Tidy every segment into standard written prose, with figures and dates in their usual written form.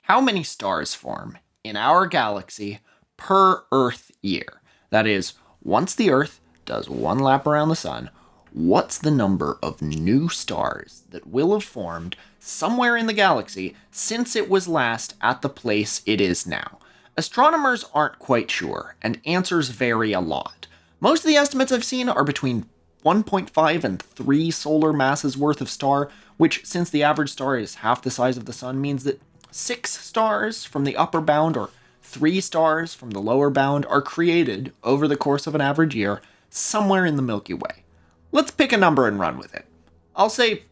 How many stars form in our galaxy per Earth year? That is, once the Earth does one lap around the sun, what's the number of new stars that will have formed somewhere in the galaxy since it was last at the place it is now? Astronomers aren't quite sure, and answers vary a lot. Most of the estimates I've seen are between 1.5 and 3 solar masses worth of star, which, since the average star is half the size of the sun, means that 6 stars from the upper bound or 3 stars from the lower bound are created over the course of an average year somewhere in the Milky Way. Let's pick a number and run with it. I'll say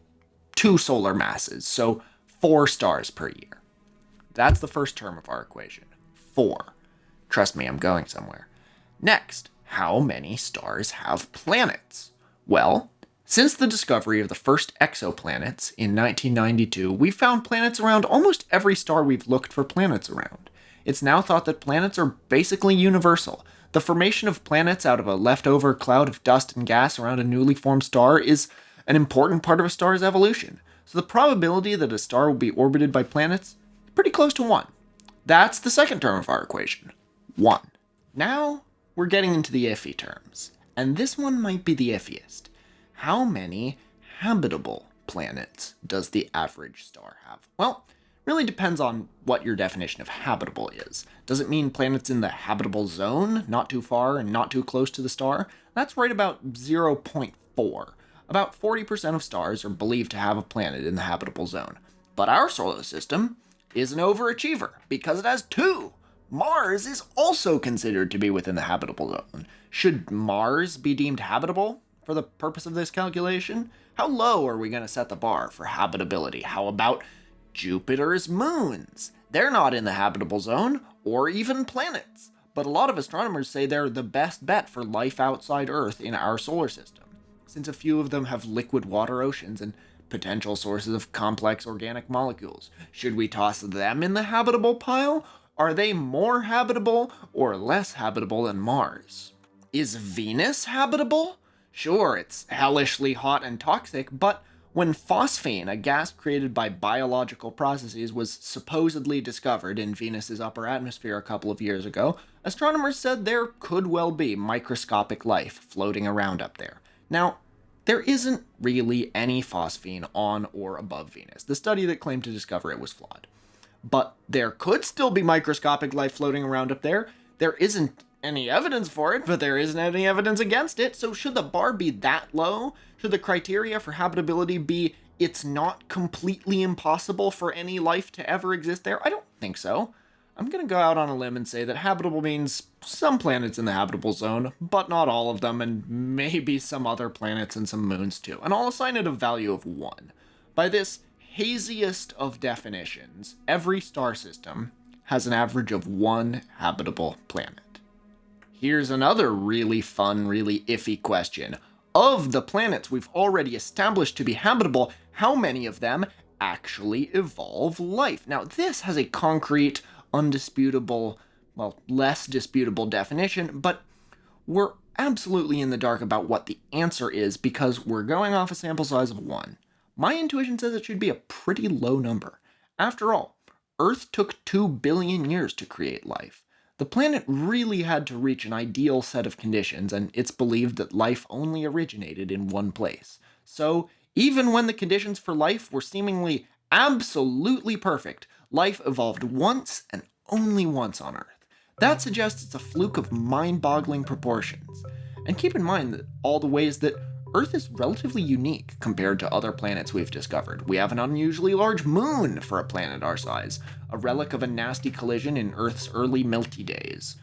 2 solar masses, so 4 stars per year. That's the first term of our equation. 4. Trust me, I'm going somewhere. Next, how many stars have planets? Well, since the discovery of the first exoplanets in 1992, we've found planets around almost every star we've looked for planets around. It's now thought that planets are basically universal. The formation of planets out of a leftover cloud of dust and gas around a newly formed star is an important part of a star's evolution. So the probability that a star will be orbited by planets is pretty close to 1. That's the second term of our equation, 1. Now we're getting into the iffy terms, and this one might be the iffiest. How many habitable planets does the average star have? Well, really depends on what your definition of habitable is. Does it mean planets in the habitable zone, not too far and not too close to the star? That's right about 0.4. About 40% of stars are believed to have a planet in the habitable zone. But our solar system is an overachiever because it has 2. Mars is also considered to be within the habitable zone. Should Mars be deemed habitable for the purpose of this calculation? How low are we going to set the bar for habitability? How about Jupiter's moons? They're not in the habitable zone, or even planets. But a lot of astronomers say they're the best bet for life outside Earth in our solar system, since a few of them have liquid water oceans and potential sources of complex organic molecules. Should we toss them in the habitable pile? Are they more habitable or less habitable than Mars? Is Venus habitable? Sure, it's hellishly hot and toxic, but when phosphine, a gas created by biological processes, was supposedly discovered in Venus's upper atmosphere a couple of years ago, astronomers said there could well be microscopic life floating around up there. Now, there isn't really any phosphine on or above Venus. The study that claimed to discover it was flawed. But there could still be microscopic life floating around up there. There isn't any evidence for it, but there isn't any evidence against it. So should the bar be that low? Should the criteria for habitability be it's not completely impossible for any life to ever exist there? I don't think so. I'm going to go out on a limb and say that habitable means some planets in the habitable zone, but not all of them, and maybe some other planets and some moons too. And I'll assign it a value of 1. By this haziest of definitions, every star system has an average of 1 habitable planet. Here's another really fun, really iffy question. Of the planets we've already established to be habitable, how many of them actually evolve life? Now, this has a concrete, undisputable, well, less disputable definition, but we're absolutely in the dark about what the answer is because we're going off a sample size of 1. My intuition says it should be a pretty low number. After all, Earth took 2 billion years to create life. The planet really had to reach an ideal set of conditions, and it's believed that life only originated in one place. So, even when the conditions for life were seemingly absolutely perfect, life evolved once and only once on Earth. That suggests it's a fluke of mind-boggling proportions. And keep in mind that all the ways that Earth is relatively unique compared to other planets we've discovered. We have an unusually large moon for a planet our size, a relic of a nasty collision in Earth's early Milky days.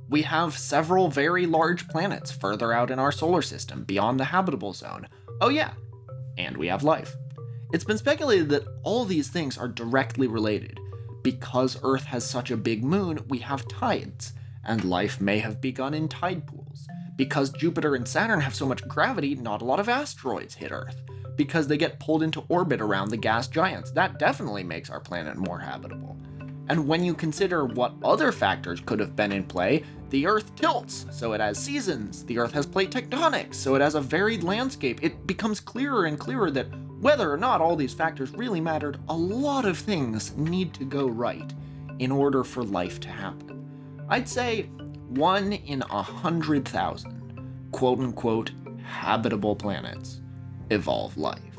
We have several very large planets further out in our solar system, beyond the habitable zone. Oh yeah, and we have life. It's been speculated that all these things are directly related. Because Earth has such a big moon, we have tides, and life may have begun in tide pools. Because Jupiter and Saturn have so much gravity, not a lot of asteroids hit Earth. Because they get pulled into orbit around the gas giants, that definitely makes our planet more habitable. And when you consider what other factors could have been in play, the Earth tilts, so it has seasons. The Earth has plate tectonics, so it has a varied landscape. It becomes clearer and clearer that whether or not all these factors really mattered, a lot of things need to go right in order for life to happen. I'd say 1 in 100,000 quote-unquote habitable planets evolve life.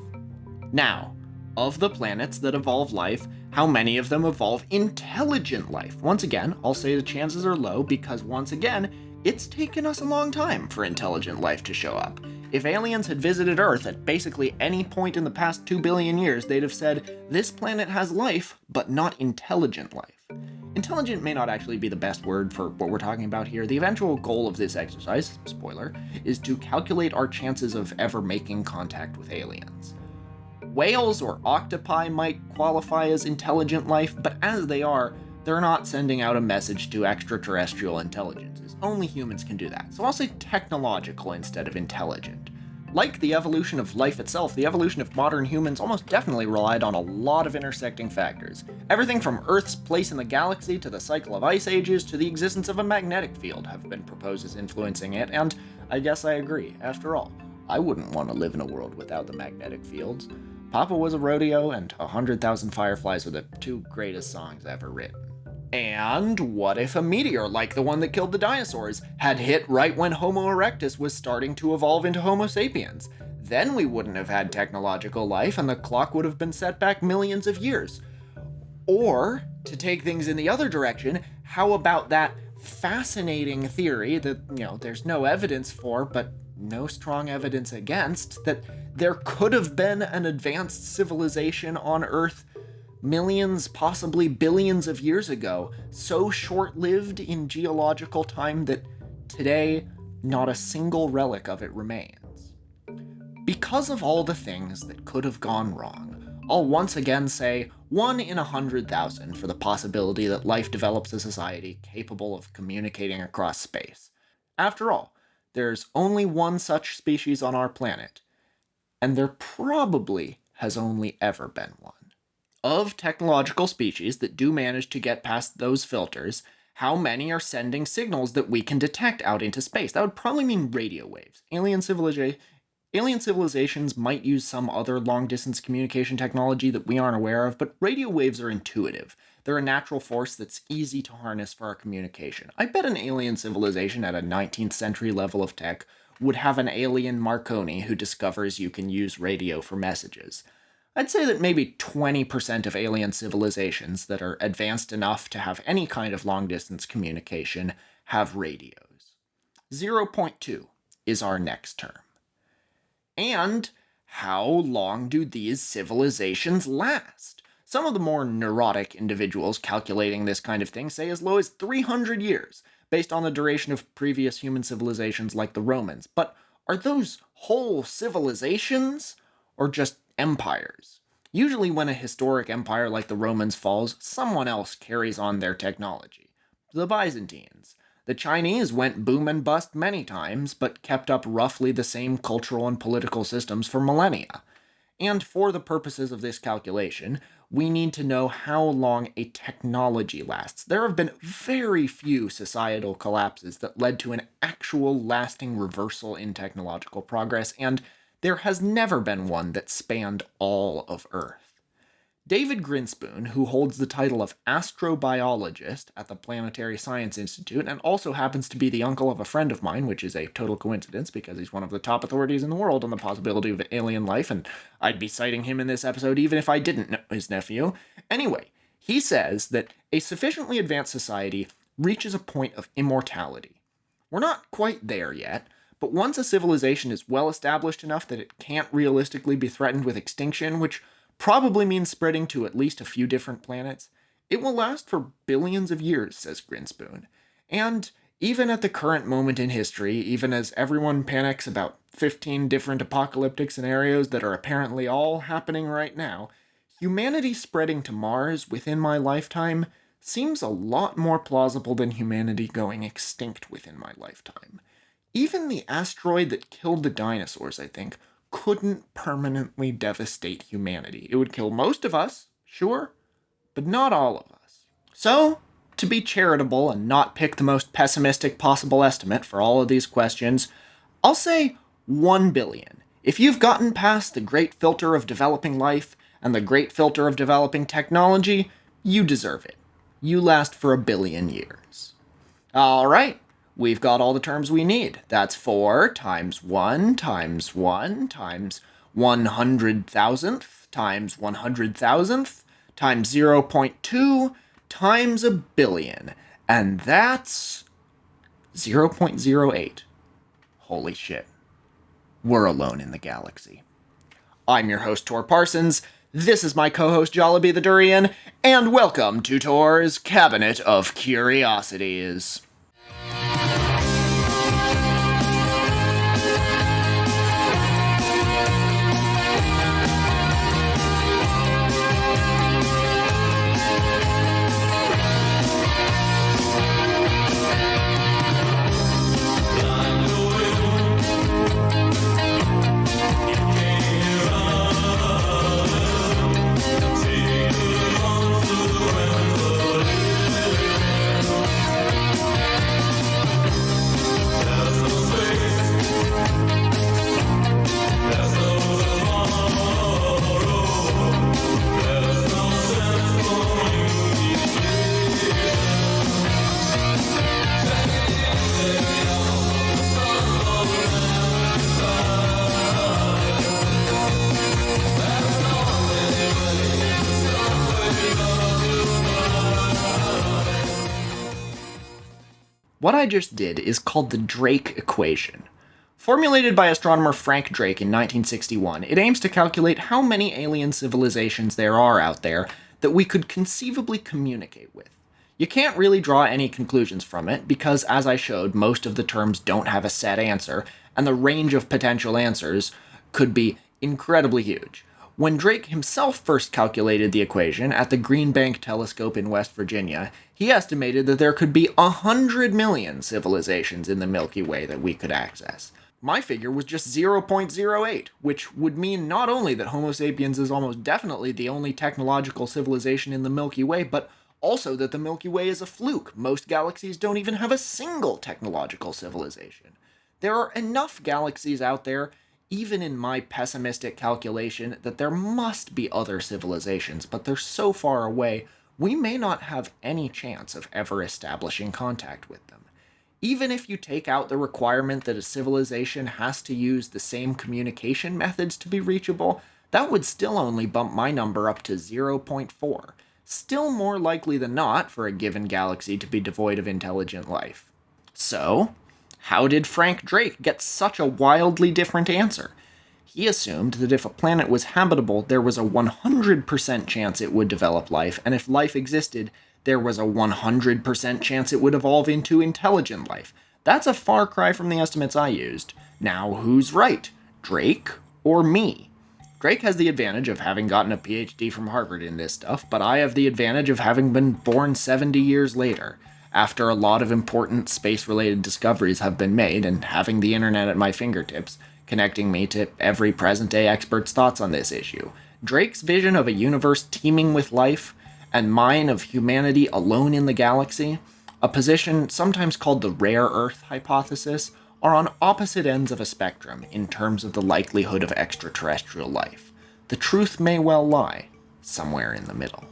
Now, of the planets that evolve life, how many of them evolve intelligent life? Once again, I'll say the chances are low because, once again, it's taken us a long time for intelligent life to show up. If aliens had visited Earth at basically any point in the past 2 billion years, they'd have said, this planet has life, but not intelligent life. Intelligent may not actually be the best word for what we're talking about here. The eventual goal of this exercise, spoiler, is to calculate our chances of ever making contact with aliens. Whales or octopi might qualify as intelligent life, but as they are, they're not sending out a message to extraterrestrial intelligences. Only humans can do that. So I'll say technological instead of intelligent. Like the evolution of life itself, the evolution of modern humans almost definitely relied on a lot of intersecting factors. Everything from Earth's place in the galaxy to the cycle of ice ages to the existence of a magnetic field have been proposed as influencing it, and I guess I agree. After all, I wouldn't want to live in a world without the magnetic fields. Papa Was a Rodeo and 100,000 Fireflies are the 2 greatest songs ever written. And what if a meteor like the one that killed the dinosaurs had hit right when Homo erectus was starting to evolve into Homo sapiens? Then we wouldn't have had technological life and the clock would have been set back millions of years. Or, to take things in the other direction, how about that fascinating theory that, there's no evidence for, but no strong evidence against, that there could have been an advanced civilization on Earth millions, possibly billions of years ago, so short-lived in geological time that today not a single relic of it remains. Because of all the things that could have gone wrong, I'll once again say 1 in 100,000 for the possibility that life develops a society capable of communicating across space. After all, there's only one such species on our planet, and there probably has only ever been one. Of technological species that do manage to get past those filters, how many are sending signals that we can detect out into space? That would probably mean radio waves. Alien civilizations might use some other long-distance communication technology that we aren't aware of, but radio waves are intuitive. They're a natural force that's easy to harness for our communication. I bet an alien civilization at a 19th century level of tech would have an alien Marconi who discovers you can use radio for messages. I'd say that maybe 20% of alien civilizations that are advanced enough to have any kind of long-distance communication have radios. 0.2 is our next term. And how long do these civilizations last? Some of the more neurotic individuals calculating this kind of thing say as low as 300 years, based on the duration of previous human civilizations like the Romans. But are those whole civilizations, or just empires? Usually when a historic empire like the Romans falls, someone else carries on their technology. The Byzantines. The Chinese went boom and bust many times, but kept up roughly the same cultural and political systems for millennia. And for the purposes of this calculation, we need to know how long a technology lasts. There have been very few societal collapses that led to an actual lasting reversal in technological progress, and there has never been one that spanned all of Earth. David Grinspoon, who holds the title of astrobiologist at the Planetary Science Institute, and also happens to be the uncle of a friend of mine, which is a total coincidence because he's one of the top authorities in the world on the possibility of alien life, and I'd be citing him in this episode even if I didn't know his nephew. Anyway, he says that a sufficiently advanced society reaches a point of immortality. We're not quite there yet, but once a civilization is well established enough that it can't realistically be threatened with extinction, which probably means spreading to at least a few different planets, it will last for billions of years, says Grinspoon. And even at the current moment in history, even as everyone panics about 15 different apocalyptic scenarios that are apparently all happening right now, humanity spreading to Mars within my lifetime seems a lot more plausible than humanity going extinct within my lifetime. Even the asteroid that killed the dinosaurs, I think, couldn't permanently devastate humanity. It would kill most of us, sure, but not all of us. So, to be charitable and not pick the most pessimistic possible estimate for all of these questions, I'll say 1 billion If you've gotten past the great filter of developing life and the great filter of developing technology, you deserve it. You last for 1 billion years. Alright, we've got all the terms we need. That's 4 times 1 times 1 times 100,000th times 100,000th times 0.2 times 1 billion. And that's 0.08. Holy shit. We're alone in the galaxy. I'm your host, Tor Parsons. This is my co-host, Jollibee the Durian, and welcome to Tor's Cabinet of Curiosities. What I just did is called the Drake equation. Formulated by astronomer Frank Drake in 1961, it aims to calculate how many alien civilizations there are out there that we could conceivably communicate with. You can't really draw any conclusions from it because, as I showed, most of the terms don't have a set answer, and the range of potential answers could be incredibly huge. When Drake himself first calculated the equation at the Green Bank Telescope in West Virginia, he estimated that there could be 100 million civilizations in the Milky Way that we could access. My figure was just 0.08, which would mean not only that Homo sapiens is almost definitely the only technological civilization in the Milky Way, but also that the Milky Way is a fluke. Most galaxies don't even have a single technological civilization. There are enough galaxies out there, even in my pessimistic calculation, that there must be other civilizations, but they're so far away, we may not have any chance of ever establishing contact with them. Even if you take out the requirement that a civilization has to use the same communication methods to be reachable, that would still only bump my number up to 0.4. Still more likely than not for a given galaxy to be devoid of intelligent life. So, how did Frank Drake get such a wildly different answer? He assumed that if a planet was habitable, there was a 100% chance it would develop life, and if life existed, there was a 100% chance it would evolve into intelligent life. That's a far cry from the estimates I used. Now, who's right? Drake or me? Drake has the advantage of having gotten a PhD from Harvard in this stuff, but I have the advantage of having been born 70 years later, after a lot of important space-related discoveries have been made, and having the internet at my fingertips, connecting me to every present-day expert's thoughts on this issue. Drake's vision of a universe teeming with life, and mine of humanity alone in the galaxy, a position sometimes called the rare Earth hypothesis, are on opposite ends of a spectrum in terms of the likelihood of extraterrestrial life. The truth may well lie somewhere in the middle.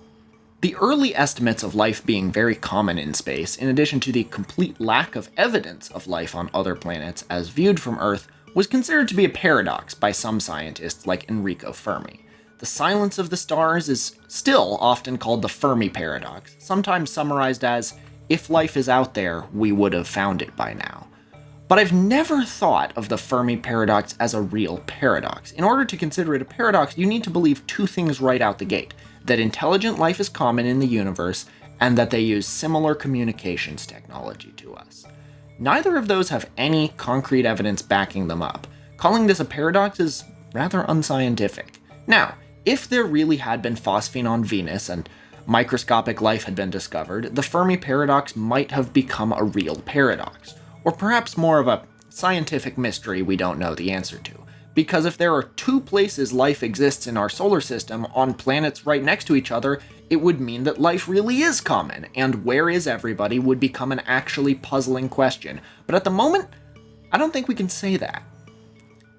The early estimates of life being very common in space, in addition to the complete lack of evidence of life on other planets as viewed from Earth, was considered to be a paradox by some scientists like Enrico Fermi. The silence of the stars is still often called the Fermi paradox, sometimes summarized as, if life is out there, we would have found it by now. But I've never thought of the Fermi paradox as a real paradox. In order to consider it a paradox, you need to believe two things right out the gate: that intelligent life is common in the universe, and that they use similar communications technology to us. Neither of those have any concrete evidence backing them up. Calling this a paradox is rather unscientific. Now, if there really had been phosphine on Venus and microscopic life had been discovered, the Fermi paradox might have become a real paradox, or perhaps more of a scientific mystery we don't know the answer to. Because if there are two places life exists in our solar system on planets right next to each other, it would mean that life really is common, and where is everybody would become an actually puzzling question. But at the moment, I don't think we can say that.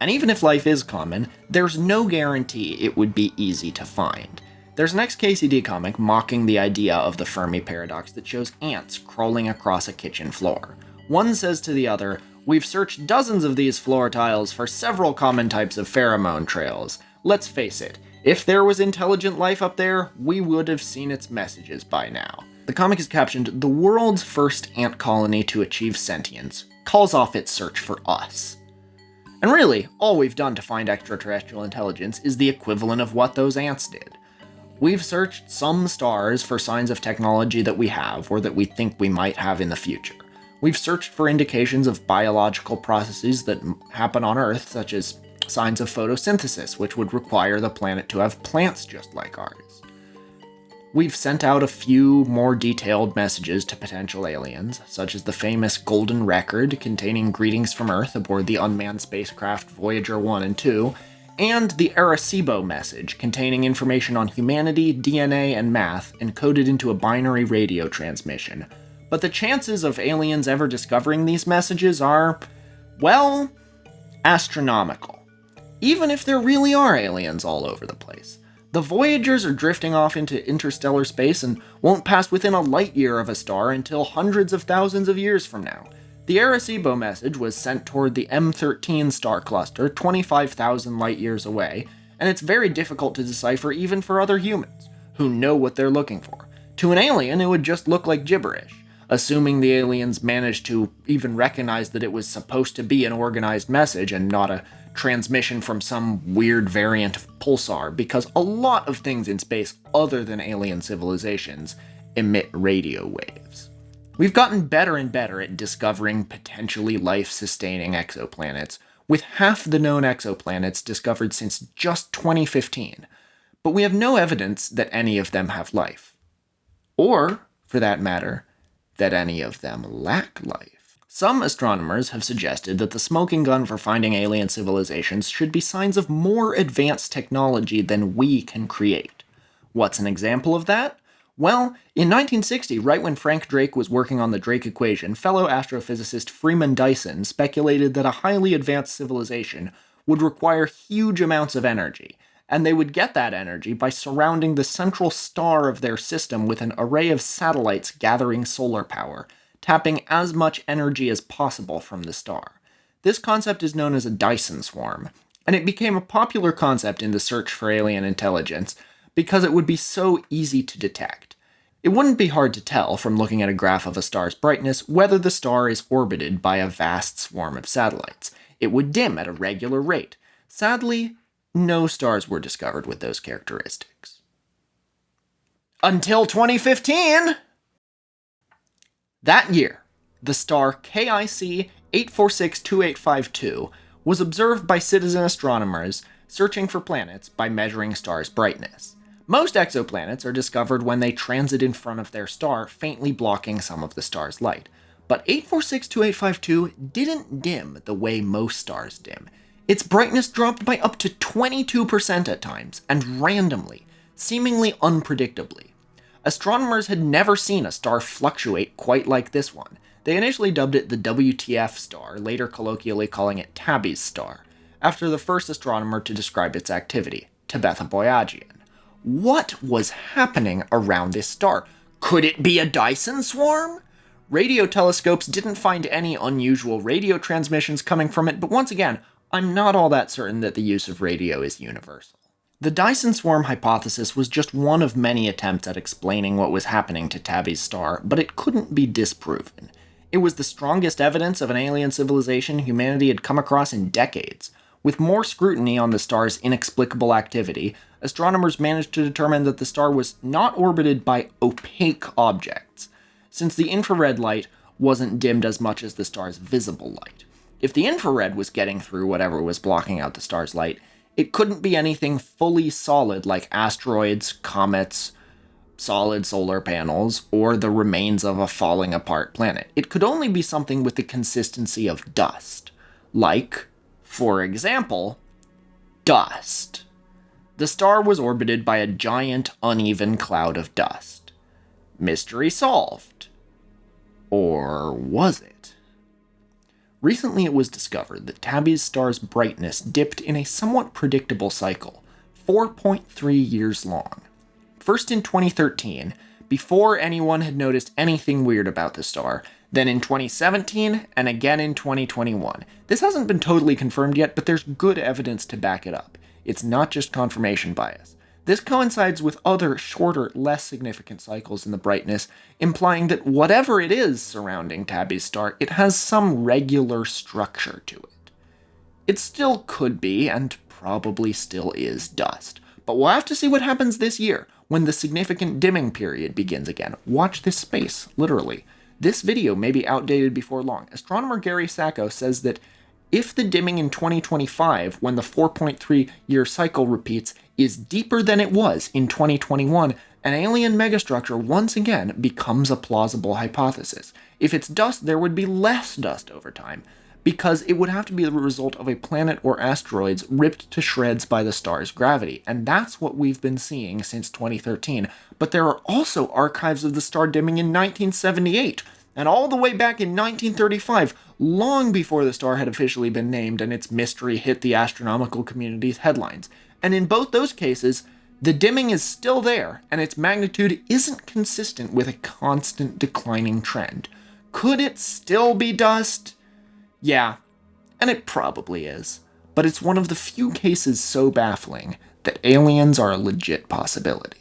And even if life is common, there's no guarantee it would be easy to find. There's an ex-KCD comic mocking the idea of the Fermi paradox that shows ants crawling across a kitchen floor. One says to the other, "We've searched dozens of these floor tiles for several common types of pheromone trails. Let's face it, if there was intelligent life up there, we would have seen its messages by now." The comic is captioned, "The world's first ant colony to achieve sentience calls off its search for us." And really, all we've done to find extraterrestrial intelligence is the equivalent of what those ants did. We've searched some stars for signs of technology that we have, or that we think we might have in the future. We've searched for indications of biological processes that happen on Earth, such as signs of photosynthesis, which would require the planet to have plants just like ours. We've sent out a few more detailed messages to potential aliens, such as the famous Golden Record containing greetings from Earth aboard the unmanned spacecraft Voyager 1 and 2, and the Arecibo message containing information on humanity, DNA, and math encoded into a binary radio transmission. But the chances of aliens ever discovering these messages are, well, astronomical. Even if there really are aliens all over the place. The Voyagers are drifting off into interstellar space and won't pass within a light year of a star until hundreds of thousands of years from now. The Arecibo message was sent toward the M13 star cluster, 25,000 light years away, and it's very difficult to decipher even for other humans, who know what they're looking for. To an alien, it would just look like gibberish, assuming the aliens managed to even recognize that it was supposed to be an organized message and not a transmission from some weird variant of pulsar, because a lot of things in space other than alien civilizations emit radio waves. We've gotten better and better at discovering potentially life-sustaining exoplanets, with half the known exoplanets discovered since just 2015, but we have no evidence that any of them have life. Or, for that matter, that any of them lack life. Some astronomers have suggested that the smoking gun for finding alien civilizations should be signs of more advanced technology than we can create. What's an example of that? Well, in 1960, right when Frank Drake was working on the Drake equation, fellow astrophysicist Freeman Dyson speculated that a highly advanced civilization would require huge amounts of energy, and they would get that energy by surrounding the central star of their system with an array of satellites gathering solar power, tapping as much energy as possible from the star. This concept is known as a Dyson swarm, and it became a popular concept in the search for alien intelligence because it would be so easy to detect. It wouldn't be hard to tell from looking at a graph of a star's brightness whether the star is orbited by a vast swarm of satellites. It would dim at a regular rate. Sadly, no stars were discovered with those characteristics. Until 2015! That year, the star KIC 8462852 was observed by citizen astronomers searching for planets by measuring stars' brightness. Most exoplanets are discovered when they transit in front of their star, faintly blocking some of the star's light. But 8462852 didn't dim the way most stars dim. Its brightness dropped by up to 22% at times, and randomly, seemingly unpredictably. Astronomers had never seen a star fluctuate quite like this one. They initially dubbed it the WTF star, later colloquially calling it Tabby's star, after the first astronomer to describe its activity, Tabetha Boyajian. What was happening around this star? Could it be a Dyson swarm? Radio telescopes didn't find any unusual radio transmissions coming from it, but once again, I'm not all that certain that the use of radio is universal. The Dyson swarm hypothesis was just one of many attempts at explaining what was happening to Tabby's star, but it couldn't be disproven. It was the strongest evidence of an alien civilization humanity had come across in decades. With more scrutiny on the star's inexplicable activity, astronomers managed to determine that the star was not orbited by opaque objects, since the infrared light wasn't dimmed as much as the star's visible light. If the infrared was getting through whatever was blocking out the star's light, it couldn't be anything fully solid like asteroids, comets, solid solar panels, or the remains of a falling apart planet. It could only be something with the consistency of dust, like, for example, dust. The star was orbited by a giant, uneven cloud of dust. Mystery solved. Or was it? Recently it was discovered that Tabby's star's brightness dipped in a somewhat predictable cycle, 4.3 years long. First in 2013, before anyone had noticed anything weird about the star, then in 2017, and again in 2021. This hasn't been totally confirmed yet, but there's good evidence to back it up. It's not just confirmation bias. This coincides with other, shorter, less significant cycles in the brightness, implying that whatever it is surrounding Tabby's star, it has some regular structure to it. It still could be, and probably still is, dust. But we'll have to see what happens this year, when the significant dimming period begins again. Watch this space, literally. This video may be outdated before long. Astronomer Gary Sacco says that if the dimming in 2025, when the 4.3-year cycle repeats, is deeper than it was in 2021, an alien megastructure once again becomes a plausible hypothesis. If it's dust, there would be less dust over time, because it would have to be the result of a planet or asteroids ripped to shreds by the star's gravity, and that's what we've been seeing since 2013. But there are also archives of the star dimming in 1978, and all the way back in 1935, long before the star had officially been named and its mystery hit the astronomical community's headlines. And in both those cases, the dimming is still there, and its magnitude isn't consistent with a constant declining trend. Could it still be dust? Yeah, and it probably is. But it's one of the few cases so baffling that aliens are a legit possibility.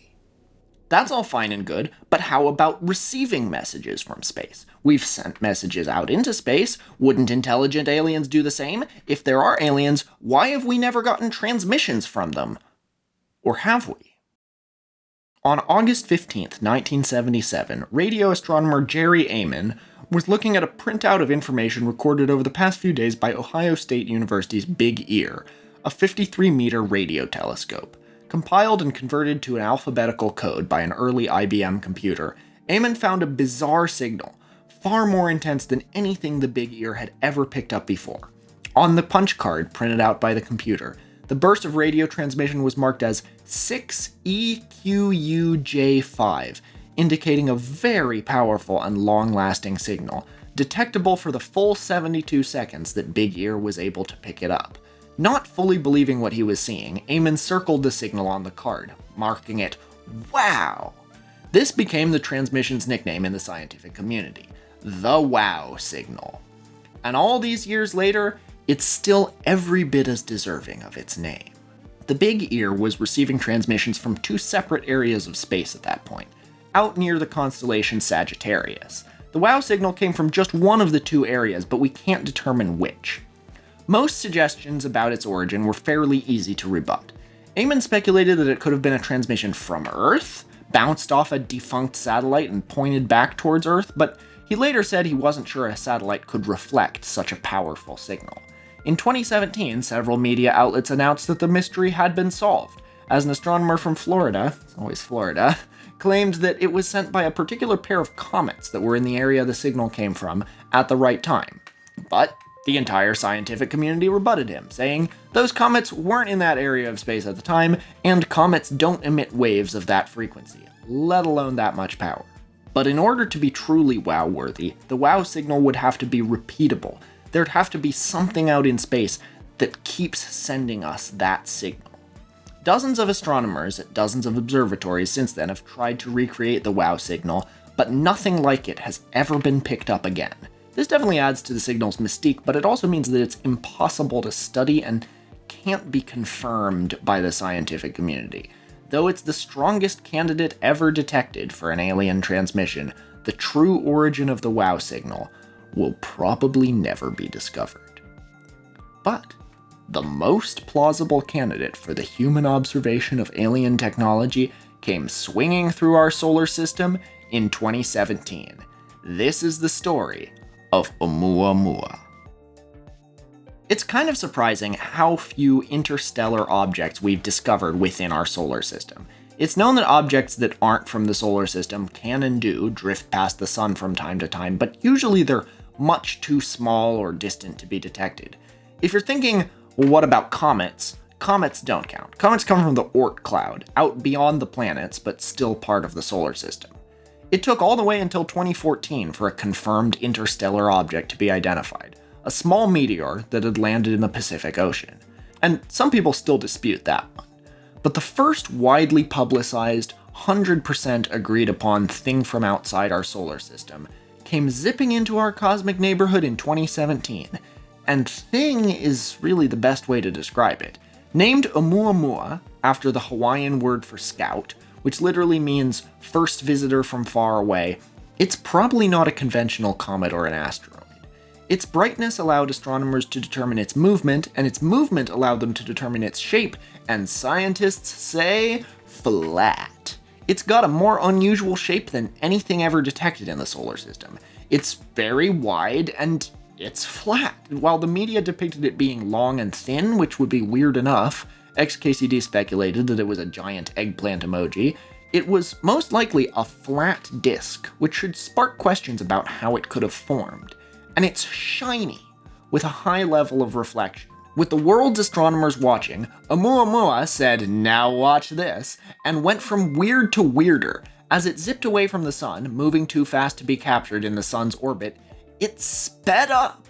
That's all fine and good, but how about receiving messages from space? We've sent messages out into space. Wouldn't intelligent aliens do the same? If there are aliens, why have we never gotten transmissions from them? Or have we? On August 15th, 1977, radio astronomer Jerry Amon was looking at a printout of information recorded over the past few days by Ohio State University's Big Ear, a 53-meter radio telescope. Compiled and converted to an alphabetical code by an early IBM computer, Amon found a bizarre signal, far more intense than anything the Big Ear had ever picked up before. On the punch card printed out by the computer, the burst of radio transmission was marked as 6EQUJ5, indicating a very powerful and long-lasting signal, detectable for the full 72 seconds that Big Ear was able to pick it up. Not fully believing what he was seeing, Amon circled the signal on the card, marking it WOW! This became the transmission's nickname in the scientific community, the WOW signal. And all these years later, it's still every bit as deserving of its name. The Big Ear was receiving transmissions from two separate areas of space at that point, out near the constellation Sagittarius. The WOW signal came from just one of the two areas, but we can't determine which. Most suggestions about its origin were fairly easy to rebut. Amon speculated that it could have been a transmission from Earth, bounced off a defunct satellite and pointed back towards Earth, but he later said he wasn't sure a satellite could reflect such a powerful signal. In 2017, several media outlets announced that the mystery had been solved, as an astronomer from Florida, it's always Florida, claimed that it was sent by a particular pair of comets that were in the area the signal came from at the right time. But the entire scientific community rebutted him, saying those comets weren't in that area of space at the time, and comets don't emit waves of that frequency, let alone that much power. But in order to be truly wow-worthy, the wow signal would have to be repeatable. There'd have to be something out in space that keeps sending us that signal. Dozens of astronomers at dozens of observatories since then have tried to recreate the wow signal, but nothing like it has ever been picked up again. This definitely adds to the signal's mystique, but it also means that it's impossible to study and can't be confirmed by the scientific community. Though it's the strongest candidate ever detected for an alien transmission, the true origin of the wow signal will probably never be discovered. But the most plausible candidate for the human observation of alien technology came swinging through our solar system in 2017. This is the story of Oumuamua. It's kind of surprising how few interstellar objects we've discovered within our solar system. It's known that objects that aren't from the solar system can and do drift past the sun from time to time, but usually they're much too small or distant to be detected. If you're thinking, well, what about comets? Comets don't count. Comets come from the Oort cloud, out beyond the planets, but still part of the solar system. It took all the way until 2014 for a confirmed interstellar object to be identified. a small meteor that had landed in the Pacific Ocean. And some people still dispute that one. But the first widely publicized, 100% agreed upon thing from outside our solar system came zipping into our cosmic neighborhood in 2017. And thing is really the best way to describe it. Named Oumuamua, after the Hawaiian word for scout, which literally means first visitor from far away, it's probably not a conventional comet or an asteroid. Its brightness allowed astronomers to determine its movement, and its movement allowed them to determine its shape, and scientists say flat. It's got a more unusual shape than anything ever detected in the solar system. It's very wide and it's flat. While the media depicted it being long and thin, which would be weird enough, XKCD speculated that it was a giant eggplant emoji, it was most likely a flat disk, which should spark questions about how it could have formed. And it's shiny, with a high level of reflection. With the world's astronomers watching, Oumuamua said, "Now watch this," and went from weird to weirder. As it zipped away from the sun, moving too fast to be captured in the sun's orbit, it sped up.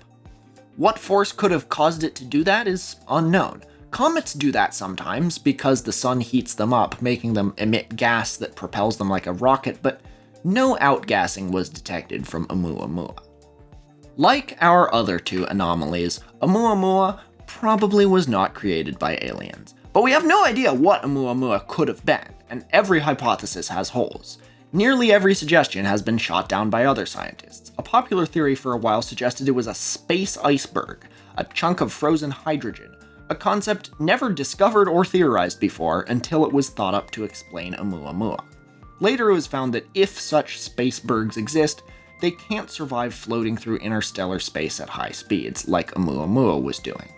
What force could have caused it to do that is unknown. Comets do that sometimes because the sun heats them up, making them emit gas that propels them like a rocket, but no outgassing was detected from Oumuamua. Like our other two anomalies, Oumuamua probably was not created by aliens. But we have no idea what Oumuamua could have been, and every hypothesis has holes. Nearly every suggestion has been shot down by other scientists. A popular theory for a while suggested it was a space iceberg, a chunk of frozen hydrogen, a concept never discovered or theorized before until it was thought up to explain Oumuamua. Later it was found that if such spacebergs exist, they can't survive floating through interstellar space at high speeds, like Oumuamua was doing.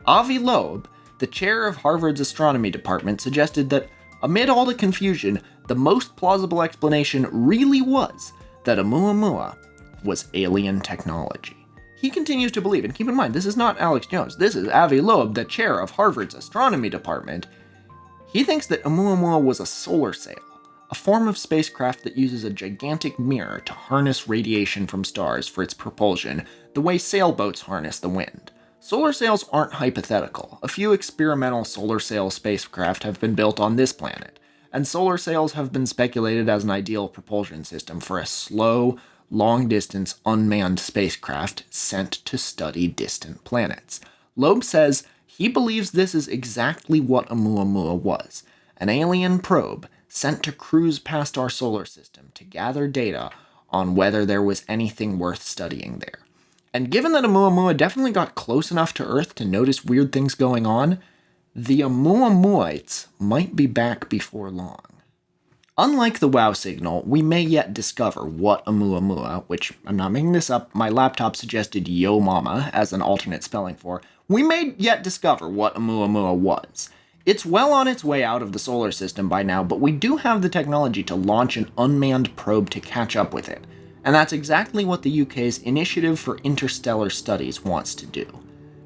Avi Loeb, the chair of Harvard's astronomy department, suggested that amid all the confusion, the most plausible explanation really was that Oumuamua was alien technology. He continues to believe, and keep in mind, this is not Alex Jones, this is Avi Loeb, the chair of Harvard's astronomy department. He thinks that Oumuamua was a solar sail, a form of spacecraft that uses a gigantic mirror to harness radiation from stars for its propulsion, the way sailboats harness the wind. Solar sails aren't hypothetical. A few experimental solar sail spacecraft have been built on this planet, and solar sails have been speculated as an ideal propulsion system for a slow, long-distance unmanned spacecraft sent to study distant planets. Loeb says he believes this is exactly what Oumuamua was, an alien probe sent to cruise past our solar system to gather data on whether there was anything worth studying there. And given that Oumuamua definitely got close enough to Earth to notice weird things going on, the Oumuamuites might be back before long. Unlike the WOW signal, we may yet discover what Oumuamua, which I'm not making this up, my laptop suggested Yo Mama as an alternate spelling for, we may yet discover what Oumuamua was. It's well on its way out of the solar system by now, but we do have the technology to launch an unmanned probe to catch up with it. And that's exactly what the UK's Initiative for Interstellar Studies wants to do.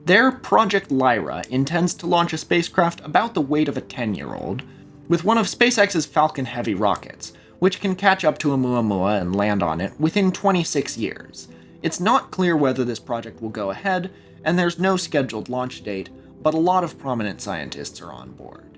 Their Project Lyra intends to launch a spacecraft about the weight of a 10-year-old, with one of SpaceX's Falcon Heavy rockets, which can catch up to Oumuamua and land on it within 26 years. It's not clear whether this project will go ahead, and there's no scheduled launch date, but a lot of prominent scientists are on board.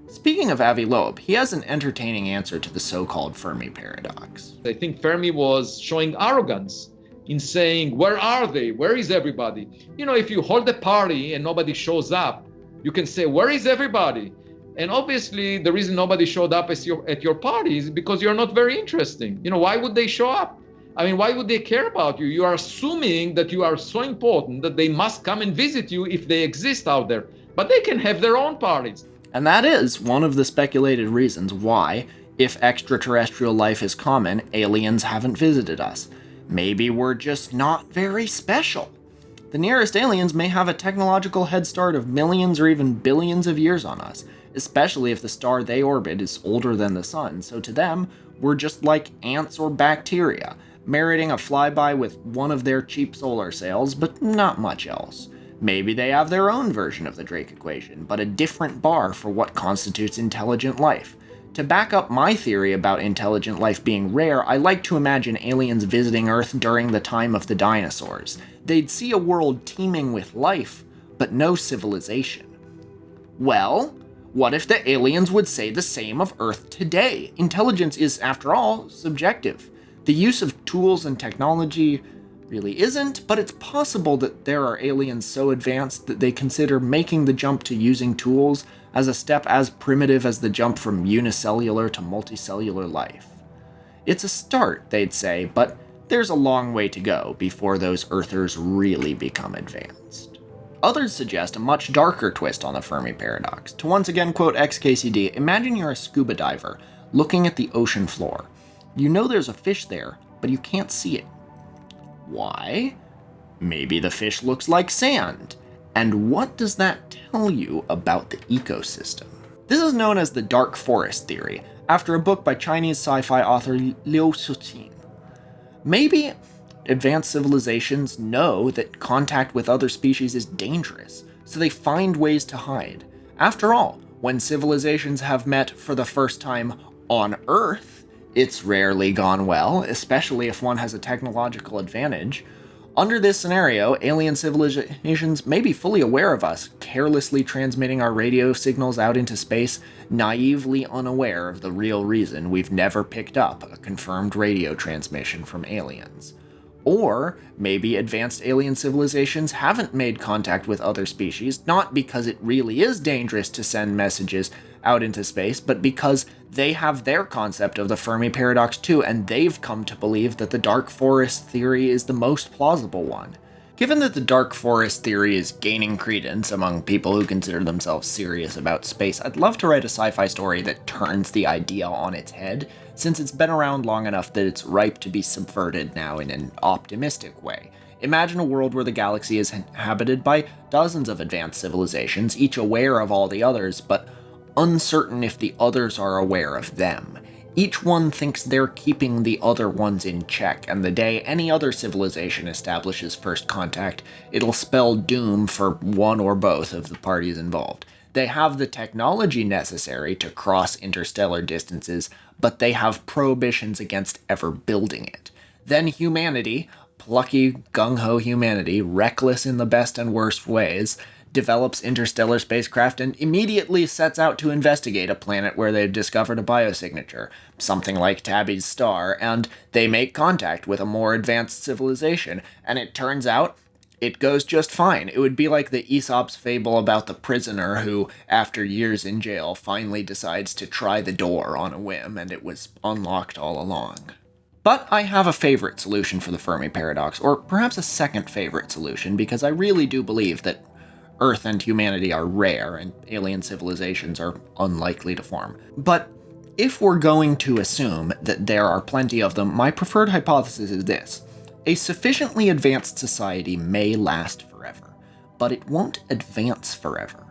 Speaking of Avi Loeb, he has an entertaining answer to the so-called Fermi paradox. I think Fermi was showing arrogance in saying, where are they? Where is everybody? You know, if you hold a party and nobody shows up, you can say, where is everybody? And obviously, the reason nobody showed up at your party is because you're not very interesting. You know, why would they show up? I mean, why would they care about you? You are assuming that you are so important that they must come and visit you if they exist out there. But they can have their own parties. And that is one of the speculated reasons why, if extraterrestrial life is common, aliens haven't visited us. Maybe we're just not very special. The nearest aliens may have a technological head start of millions or even billions of years on us, especially if the star they orbit is older than the sun, so to them, we're just like ants or bacteria, meriting a flyby with one of their cheap solar sails, but not much else. Maybe they have their own version of the Drake equation, but a different bar for what constitutes intelligent life. To back up my theory about intelligent life being rare, I like to imagine aliens visiting Earth during the time of the dinosaurs. They'd see a world teeming with life, but no civilization. Well, what if the aliens would say the same of Earth today? Intelligence is, after all, subjective. The use of tools and technology really isn't, but it's possible that there are aliens so advanced that they consider making the jump to using tools as a step as primitive as the jump from unicellular to multicellular life. It's a start, they'd say, but there's a long way to go before those Earthers really become advanced. Others suggest a much darker twist on the Fermi paradox. To once again quote XKCD, imagine you're a scuba diver looking at the ocean floor. You know there's a fish there, but you can't see it. Why? Maybe the fish looks like sand. And what does that tell you about the ecosystem? This is known as the dark forest theory, after a book by Chinese sci-fi author Liu Cixin. Maybe advanced civilizations know that contact with other species is dangerous, so they find ways to hide. After all, when civilizations have met for the first time on Earth, it's rarely gone well, especially if one has a technological advantage. Under this scenario, alien civilizations may be fully aware of us, carelessly transmitting our radio signals out into space, naively unaware of the real reason we've never picked up a confirmed radio transmission from aliens. Or maybe advanced alien civilizations haven't made contact with other species, not because it really is dangerous to send messages out into space, but because they have their concept of the Fermi paradox too, and they've come to believe that the dark forest theory is the most plausible one. Given that the dark forest theory is gaining credence among people who consider themselves serious about space, I'd love to write a sci-fi story that turns the idea on its head, since it's been around long enough that it's ripe to be subverted now in an optimistic way. Imagine a world where the galaxy is inhabited by dozens of advanced civilizations, each aware of all the others, but uncertain if the others are aware of them. Each one thinks they're keeping the other ones in check, and the day any other civilization establishes first contact, it'll spell doom for one or both of the parties involved. They have the technology necessary to cross interstellar distances, but they have prohibitions against ever building it. Then humanity, plucky, gung-ho humanity, reckless in the best and worst ways, develops interstellar spacecraft and immediately sets out to investigate a planet where they've discovered a biosignature, something like Tabby's star, and they make contact with a more advanced civilization, and it turns out it goes just fine. It would be like the Aesop's fable about the prisoner who, after years in jail, finally decides to try the door on a whim, and it was unlocked all along. But I have a favorite solution for the Fermi paradox, or perhaps a second favorite solution, because I really do believe that Earth and humanity are rare, and alien civilizations are unlikely to form. But if we're going to assume that there are plenty of them, my preferred hypothesis is this. A sufficiently advanced society may last forever, but it won't advance forever.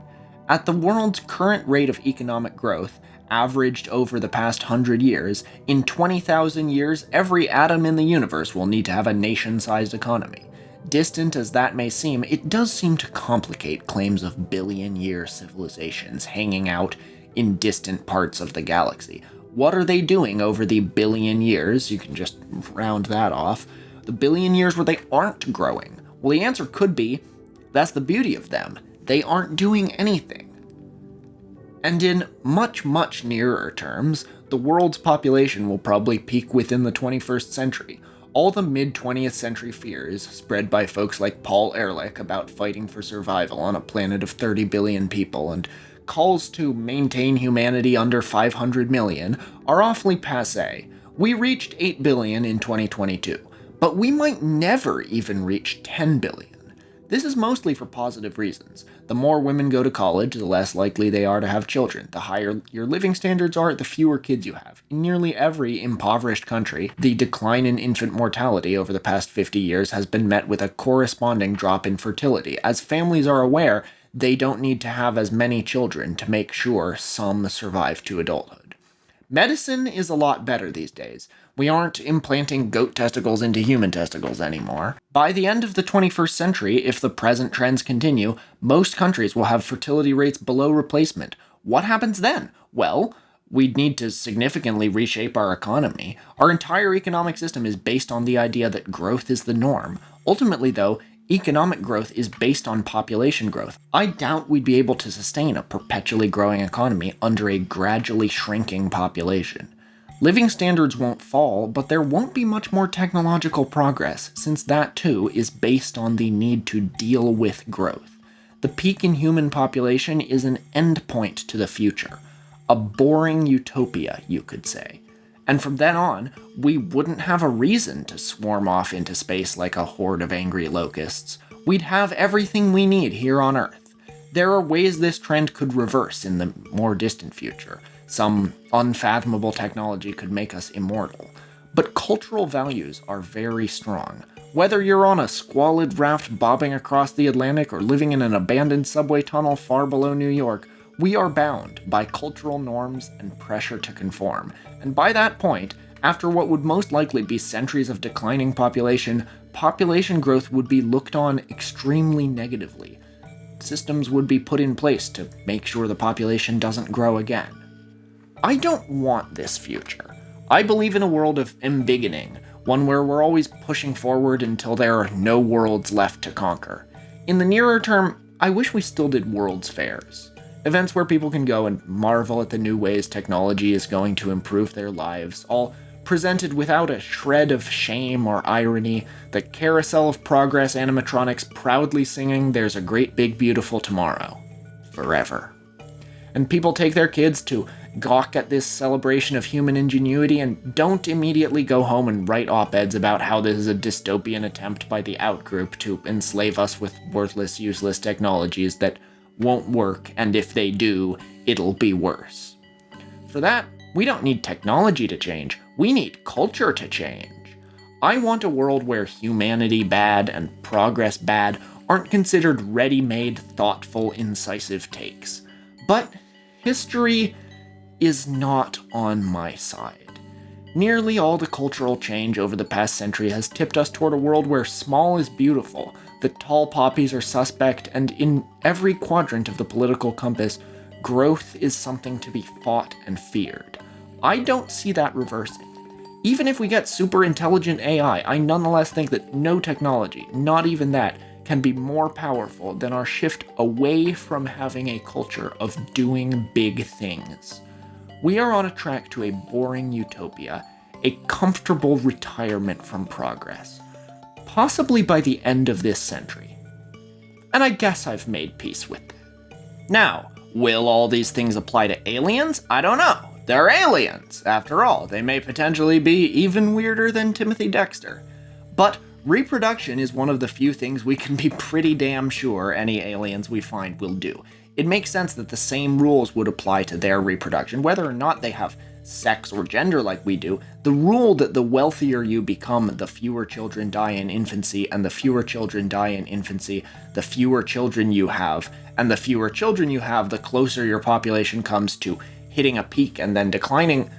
At the world's current rate of economic growth, averaged over the past 100 years, in 20,000 years, every atom in the universe will need to have a nation-sized economy. Distant as that may seem, it does seem to complicate claims of billion-year civilizations hanging out in distant parts of the galaxy. What are they doing over the billion years? You can just round that off. The billion years where they aren't growing. Well, the answer could be, that's the beauty of them. They aren't doing anything. And in much, much nearer terms, the world's population will probably peak within the 21st century. All the mid-20th century fears, spread by folks like Paul Ehrlich about fighting for survival on a planet of 30 billion people, and calls to maintain humanity under 500 million, are awfully passé. We reached 8 billion in 2022, but we might never even reach 10 billion. This is mostly for positive reasons. The more women go to college, the less likely they are to have children. The higher your living standards are, the fewer kids you have. In nearly every impoverished country, the decline in infant mortality over the past 50 years has been met with a corresponding drop in fertility. As families are aware, they don't need to have as many children to make sure some survive to adulthood. Medicine is a lot better these days. We aren't implanting goat testicles into human testicles anymore. By the end of the 21st century, if the present trends continue, most countries will have fertility rates below replacement. What happens then? Well, we'd need to significantly reshape our economy. Our entire economic system is based on the idea that growth is the norm. Ultimately, though, economic growth is based on population growth. I doubt we'd be able to sustain a perpetually growing economy under a gradually shrinking population. Living standards won't fall, but there won't be much more technological progress, since that too is based on the need to deal with growth. The peak in human population is an endpoint to the future. A boring utopia, you could say. And from then on, we wouldn't have a reason to swarm off into space like a horde of angry locusts. We'd have everything we need here on Earth. There are ways this trend could reverse in the more distant future. Some unfathomable technology could make us immortal. But cultural values are very strong. Whether you're on a squalid raft bobbing across the Atlantic or living in an abandoned subway tunnel far below New York, we are bound by cultural norms and pressure to conform. And by that point, after what would most likely be centuries of declining population growth would be looked on extremely negatively. Systems would be put in place to make sure the population doesn't grow again. I don't want this future. I believe in a world of embiggening, one where we're always pushing forward until there are no worlds left to conquer. In the nearer term, I wish we still did world's fairs. Events where people can go and marvel at the new ways technology is going to improve their lives, all presented without a shred of shame or irony, the carousel of progress animatronics proudly singing "There's a great big beautiful tomorrow." Forever. And people take their kids to gawk at this celebration of human ingenuity and don't immediately go home and write op-eds about how this is a dystopian attempt by the outgroup to enslave us with worthless, useless technologies that won't work, and if they do, it'll be worse. For that, we don't need technology to change, we need culture to change. I want a world where humanity bad and progress bad aren't considered ready-made, thoughtful, incisive takes. But history is not on my side. Nearly all the cultural change over the past century has tipped us toward a world where small is beautiful, the tall poppies are suspect, and in every quadrant of the political compass, growth is something to be fought and feared. I don't see that reversing. Even if we get super intelligent AI, I nonetheless think that no technology, not even that, can be more powerful than our shift away from having a culture of doing big things. We are on a track to a boring utopia, a comfortable retirement from progress. Possibly by the end of this century. And I guess I've made peace with that. Now, will all these things apply to aliens? I don't know. They're aliens, after all. They may potentially be even weirder than Timothy Dexter. But reproduction is one of the few things we can be pretty damn sure any aliens we find will do. It makes sense that the same rules would apply to their reproduction, whether or not they have sex or gender like we do. The rule that the wealthier you become, the fewer children die in infancy, and the fewer children die in infancy, the fewer children you have, and the fewer children you have, the closer your population comes to hitting a peak and then declining,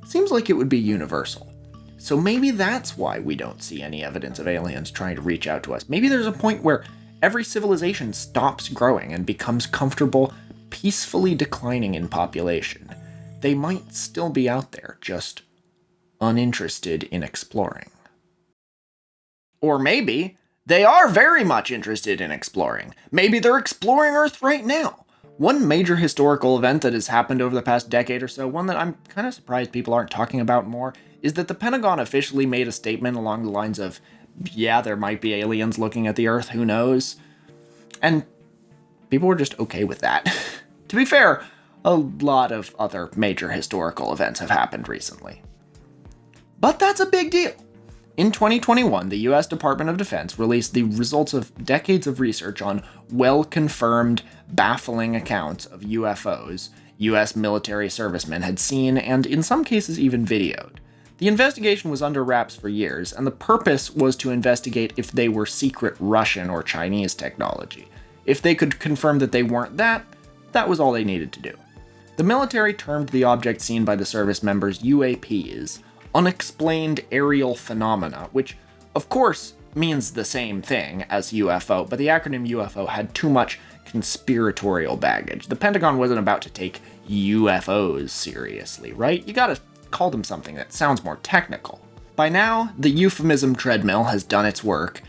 seems like it would be universal. So maybe that's why we don't see any evidence of aliens trying to reach out to us. Maybe there's a point where every civilization stops growing and becomes comfortable, peacefully declining in population. They might still be out there, just uninterested in exploring. Or maybe they are very much interested in exploring. Maybe they're exploring Earth right now. One major historical event that has happened over the past decade or so, one that I'm kind of surprised people aren't talking about more, is that the Pentagon officially made a statement along the lines of, yeah, there might be aliens looking at the Earth, who knows? And people were just okay with that. To be fair, a lot of other major historical events have happened recently. But that's a big deal. In 2021, the US Department of Defense released the results of decades of research on well-confirmed, baffling accounts of UFOs US military servicemen had seen and in some cases even videoed. The investigation was under wraps for years, and the purpose was to investigate if they were secret Russian or Chinese technology. If they could confirm that they weren't that was all they needed to do. The military termed the object seen by the service members UAPs, unexplained aerial phenomena, which of course means the same thing as UFO, but the acronym UFO had too much conspiratorial baggage. The Pentagon wasn't about to take UFOs seriously, right? You gotta call them something that sounds more technical. By now, the euphemism treadmill has done its work,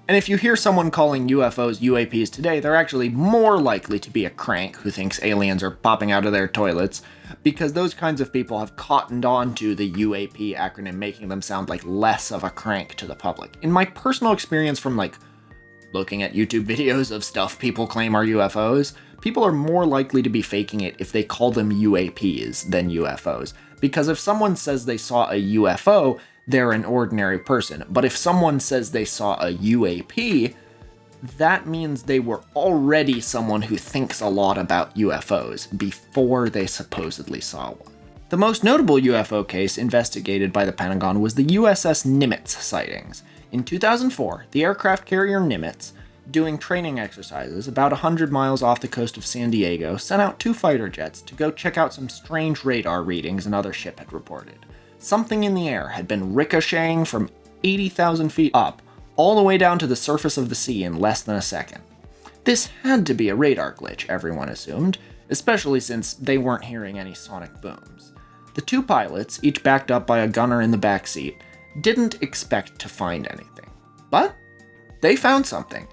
and if you hear someone calling UFOs UAPs today, they're actually more likely to be a crank who thinks aliens are popping out of their toilets, because those kinds of people have cottoned on to the UAP acronym, making them sound like less of a crank to the public. In my personal experience from looking at YouTube videos of stuff people claim are UFOs, people are more likely to be faking it if they call them UAPs than UFOs. Because if someone says they saw a UFO, they're an ordinary person. But if someone says they saw a UAP, that means they were already someone who thinks a lot about UFOs before they supposedly saw one. The most notable UFO case investigated by the Pentagon was the USS Nimitz sightings. In 2004, the aircraft carrier Nimitz, doing training exercises about 100 miles off the coast of San Diego, sent out 2 fighter jets to go check out some strange radar readings another ship had reported. Something in the air had been ricocheting from 80,000 feet up all the way down to the surface of the sea in less than a second. This had to be a radar glitch, everyone assumed, especially since they weren't hearing any sonic booms. The 2 pilots, each backed up by a gunner in the back seat, didn't expect to find anything. But they found something.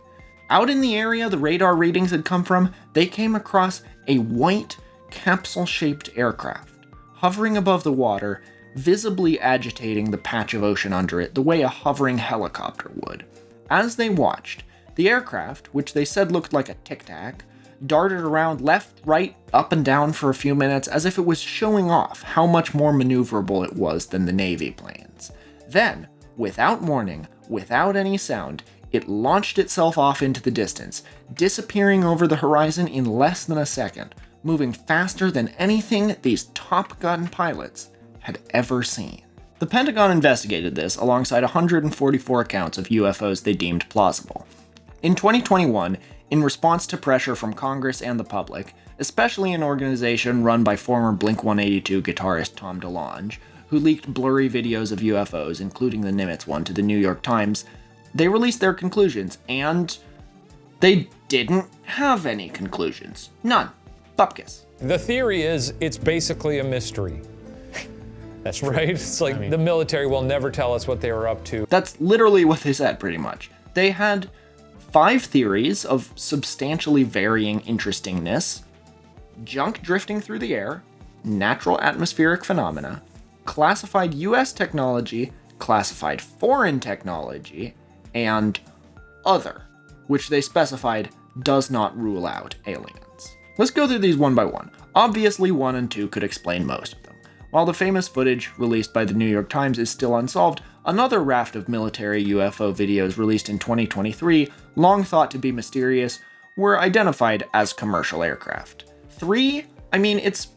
Out in the area the radar readings had come from, they came across a white, capsule-shaped aircraft, hovering above the water, visibly agitating the patch of ocean under it the way a hovering helicopter would. As they watched, the aircraft, which they said looked like a tic-tac, darted around left, right, up and down for a few minutes as if it was showing off how much more maneuverable it was than the Navy planes. Then, without warning, without any sound, it launched itself off into the distance, disappearing over the horizon in less than a second, moving faster than anything these Top Gun pilots had ever seen. The Pentagon investigated this alongside 144 accounts of UFOs they deemed plausible. In 2021, in response to pressure from Congress and the public, especially an organization run by former Blink-182 guitarist Tom DeLonge, who leaked blurry videos of UFOs, including the Nimitz one, to the New York Times, they released their conclusions, and they didn't have any conclusions. None. Bupkis. The theory is it's basically a mystery. That's right. It's like the military will never tell us what they were up to. That's literally what they said, pretty much. They had 5 theories of substantially varying interestingness: junk drifting through the air, natural atmospheric phenomena, classified US technology, classified foreign technology, and other, which they specified does not rule out aliens. Let's go through these one by one. Obviously, 1 and 2 could explain most of them. While the famous footage released by the New York Times is still unsolved, another raft of military UFO videos released in 2023, long thought to be mysterious, were identified as commercial aircraft. 3? It's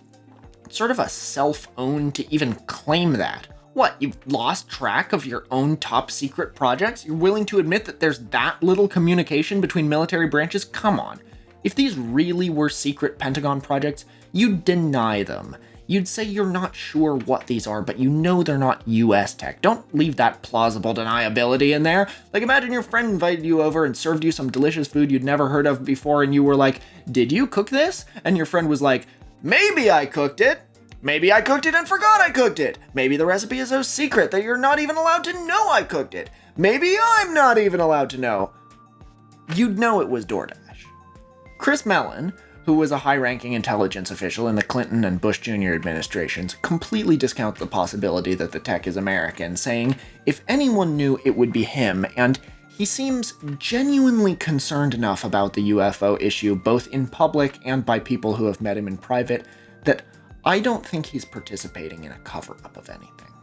sort of a self-own to even claim that. What, you've lost track of your own top secret projects? You're willing to admit that there's that little communication between military branches? Come on. If these really were secret Pentagon projects, you'd deny them. You'd say you're not sure what these are, but you know they're not US tech. Don't leave that plausible deniability in there. Imagine your friend invited you over and served you some delicious food you'd never heard of before, and you were like, "Did you cook this?" And your friend was like, "Maybe I cooked it. Maybe I cooked it and forgot I cooked it. Maybe the recipe is so secret that you're not even allowed to know I cooked it. Maybe I'm not even allowed to know." You'd know it was DoorDash. Chris Mellon, who was a high-ranking intelligence official in the Clinton and Bush Jr. administrations, completely discounts the possibility that the tech is American, saying if anyone knew, it would be him, and he seems genuinely concerned enough about the UFO issue, both in public and by people who have met him in private, that I don't think he's participating in a cover-up of anything.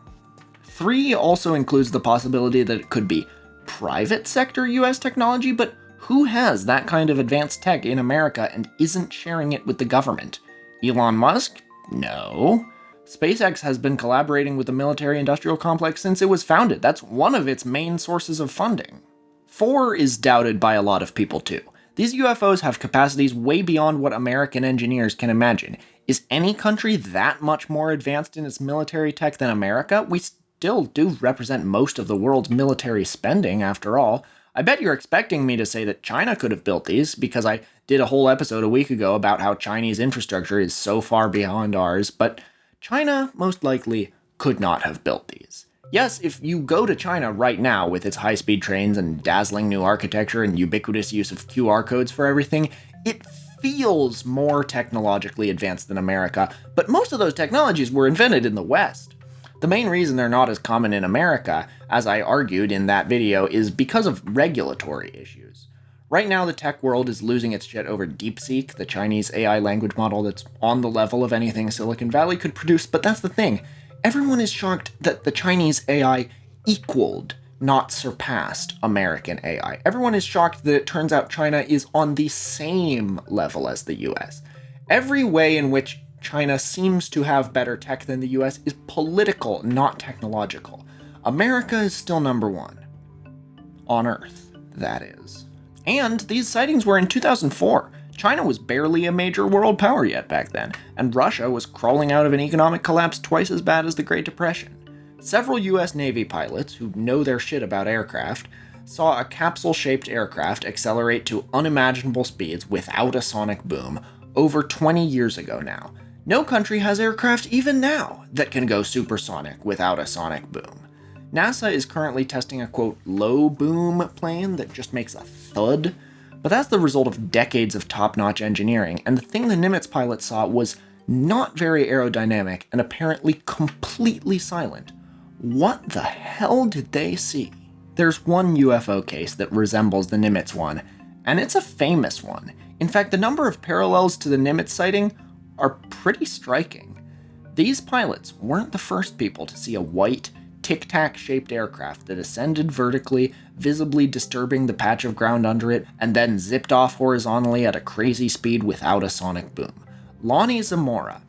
3 also includes the possibility that it could be private sector US technology, but who has that kind of advanced tech in America and isn't sharing it with the government? Elon Musk? No. SpaceX has been collaborating with the military-industrial complex since it was founded. That's one of its main sources of funding. 4 is doubted by a lot of people too. These UFOs have capacities way beyond what American engineers can imagine. Is any country that much more advanced in its military tech than America? We still do represent most of the world's military spending, after all. I bet you're expecting me to say that China could have built these, because I did a whole episode a week ago about how Chinese infrastructure is so far beyond ours, but China most likely could not have built these. Yes, if you go to China right now with its high-speed trains and dazzling new architecture and ubiquitous use of QR codes for everything, it feels more technologically advanced than America, but most of those technologies were invented in the West. The main reason they're not as common in America, as I argued in that video, is because of regulatory issues. Right now, the tech world is losing its shit over DeepSeek, the Chinese AI language model that's on the level of anything Silicon Valley could produce, but that's the thing. Everyone is shocked that the Chinese AI equaled, not surpassed, American AI. Everyone is shocked that it turns out China is on the same level as the US. Every way in which China seems to have better tech than the US is political, not technological. America is still number one. On Earth, that is. And these sightings were in 2004. China was barely a major world power yet back then, and Russia was crawling out of an economic collapse twice as bad as the Great Depression. Several US Navy pilots, who know their shit about aircraft, saw a capsule-shaped aircraft accelerate to unimaginable speeds without a sonic boom over 20 years ago now. No country has aircraft even now that can go supersonic without a sonic boom. NASA is currently testing a, quote, low boom plane that just makes a thud, but that's the result of decades of top-notch engineering, and the thing the Nimitz pilots saw was not very aerodynamic and apparently completely silent. What the hell did they see? There's one UFO case that resembles the Nimitz one, and it's a famous one. In fact, the number of parallels to the Nimitz sighting are pretty striking. These pilots weren't the first people to see a white, tic-tac-shaped aircraft that ascended vertically, visibly disturbing the patch of ground under it, and then zipped off horizontally at a crazy speed without a sonic boom. Lonnie Zamora,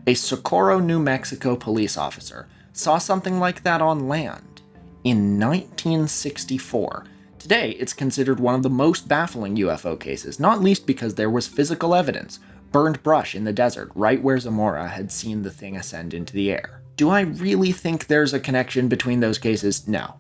a Socorro, New Mexico police officer, saw something like that on land in 1964. Today, it's considered one of the most baffling UFO cases, not least because there was physical evidence, burned brush in the desert, right where Zamora had seen the thing ascend into the air. Do I really think there's a connection between those cases? No.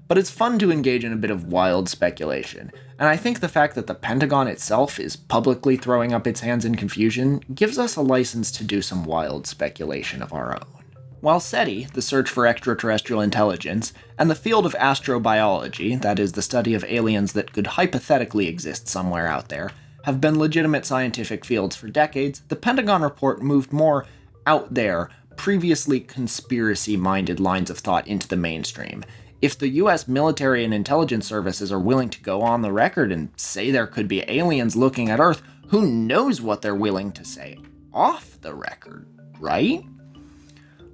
But it's fun to engage in a bit of wild speculation, and I think the fact that the Pentagon itself is publicly throwing up its hands in confusion gives us a license to do some wild speculation of our own. While SETI, the search for extraterrestrial intelligence, and the field of astrobiology, that is the study of aliens that could hypothetically exist somewhere out there, have been legitimate scientific fields for decades, the Pentagon report moved more out there, previously conspiracy-minded lines of thought into the mainstream. If the US military and intelligence services are willing to go on the record and say there could be aliens looking at Earth, who knows what they're willing to say off the record, right?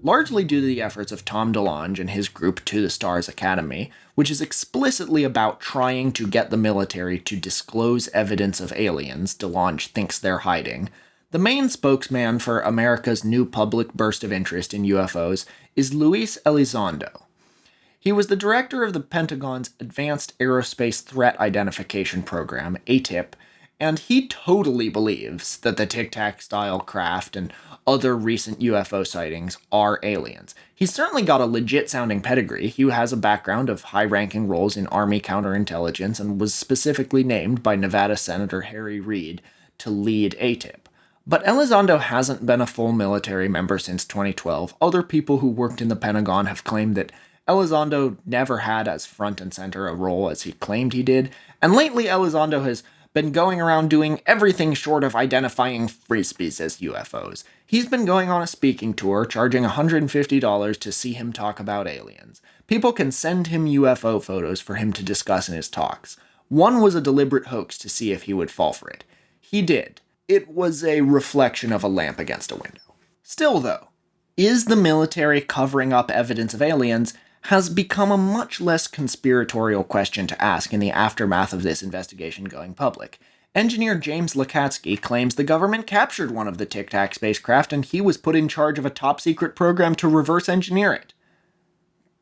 Largely due to the efforts of Tom DeLonge and his group To the Stars Academy, which is explicitly about trying to get the military to disclose evidence of aliens DeLonge thinks they're hiding, the main spokesman for America's new public burst of interest in UFOs is Luis Elizondo. He was the director of the Pentagon's Advanced Aerospace Threat Identification Program, ATIP, and he totally believes that the Tic Tac style craft and other recent UFO sightings are aliens. He's certainly got a legit sounding pedigree. He has a background of high-ranking roles in Army counterintelligence and was specifically named by Nevada Senator Harry Reid to lead ATIP. But Elizondo hasn't been a full military member since 2012. Other people who worked in the Pentagon have claimed that Elizondo never had as front and center a role as he claimed he did, and lately Elizondo has been going around doing everything short of identifying frisbees as UFOs. He's been going on a speaking tour, charging $150 to see him talk about aliens. People can send him UFO photos for him to discuss in his talks. One was a deliberate hoax to see if he would fall for it. He did. It was a reflection of a lamp against a window. Still, though, is the military covering up evidence of aliens has become a much less conspiratorial question to ask in the aftermath of this investigation going public. Engineer James Lakatsky claims the government captured one of the Tic Tac spacecraft and he was put in charge of a top-secret program to reverse engineer it.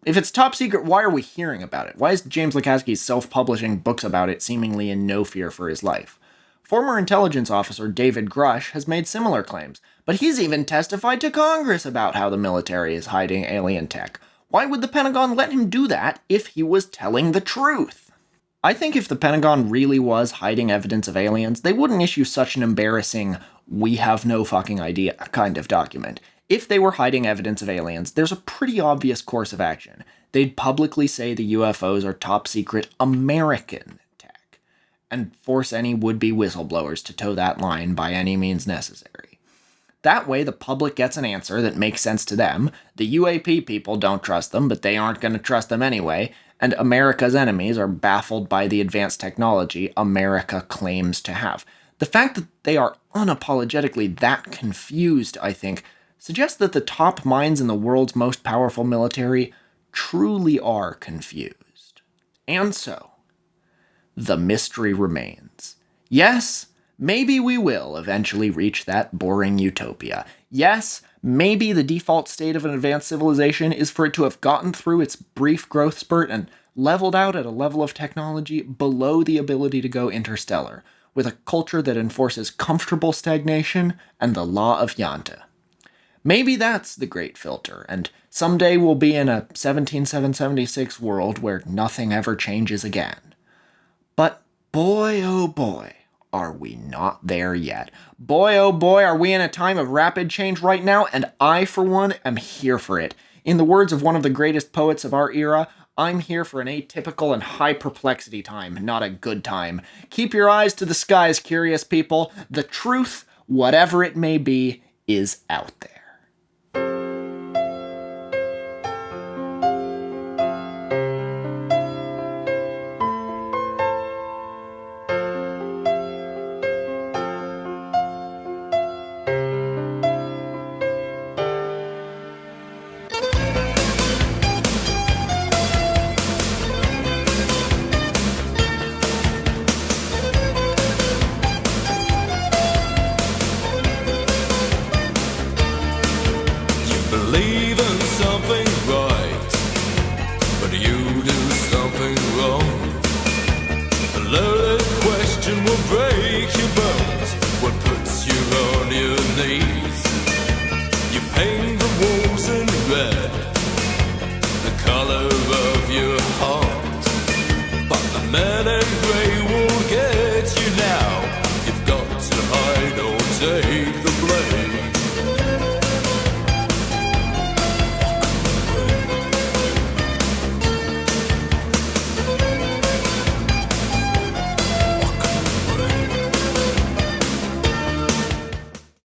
If it's top secret, why are we hearing about it? Why is James Lakatsky self-publishing books about it, seemingly in no fear for his life? Former intelligence officer David Grush has made similar claims, but he's even testified to Congress about how the military is hiding alien tech. Why would the Pentagon let him do that if he was telling the truth? I think if the Pentagon really was hiding evidence of aliens, they wouldn't issue such an embarrassing, we have no fucking idea kind of document. If they were hiding evidence of aliens, there's a pretty obvious course of action. They'd publicly say the UFOs are top secret American tech, and force any would-be whistleblowers to toe that line by any means necessary. That way, the public gets an answer that makes sense to them, the UAP people don't trust them, but they aren't going to trust them anyway, and America's enemies are baffled by the advanced technology America claims to have. The fact that they are unapologetically that confused, I think, suggests that the top minds in the world's most powerful military truly are confused. And so, the mystery remains. Yes, maybe we will eventually reach that boring utopia. Yes, maybe the default state of an advanced civilization is for it to have gotten through its brief growth spurt and leveled out at a level of technology below the ability to go interstellar, with a culture that enforces comfortable stagnation and the law of Yanta. Maybe that's the great filter, and someday we'll be in a 17776 world where nothing ever changes again. But boy, oh boy, are we not there yet. Boy, oh boy, are we in a time of rapid change right now, and I, for one, am here for it. In the words of one of the greatest poets of our era, I'm here for an atypical and high perplexity time, not a good time. Keep your eyes to the skies, curious people. The truth, whatever it may be, is out there. Believe in something right, but you do something wrong. A loaded question will break your bones, what puts you on your knees. You paint the walls in red, the color of your heart, but the man